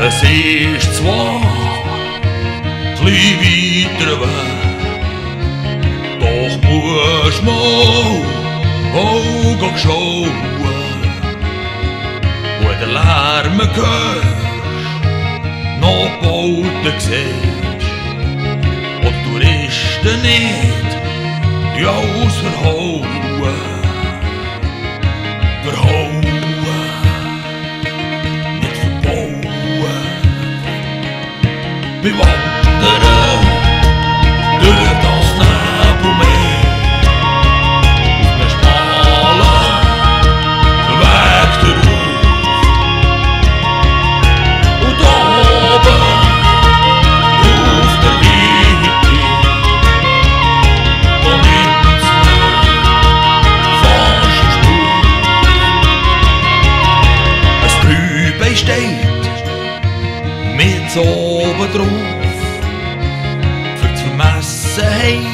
Es ist zwar klein weiter weg, doch musst mal auch schauen, wo der Lärm hörst, noch Bauten siehst und Touristen nicht, die alles verhauen. Wir wandern durch das Nebelmeer auf einem schmalen Weg darauf. Und oben auf der Weite, da nimmt's mir fast Spur. Ein Glühwein steht mit oben drauf, für zu vermessen haben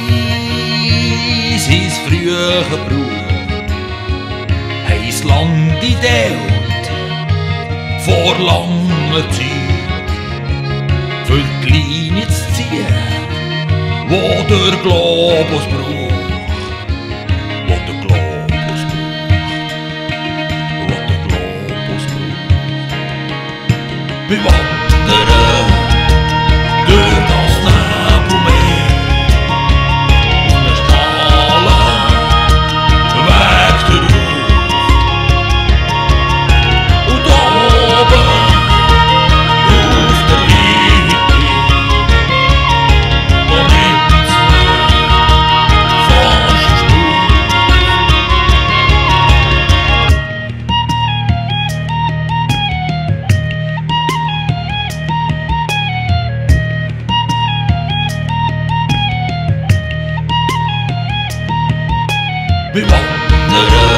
sie's früher Brauch. Heis Land in Delt vor langer Zeit, für die Linie zu ziehen, wo der Globus braucht, wo der Globus braucht, wo der Globus braucht. Wir wandern durch das Nebelmeer auf einem schmalen Weg darauf. Und oben auf der Weite, da nimmt's mir fast Spur. Wir wandern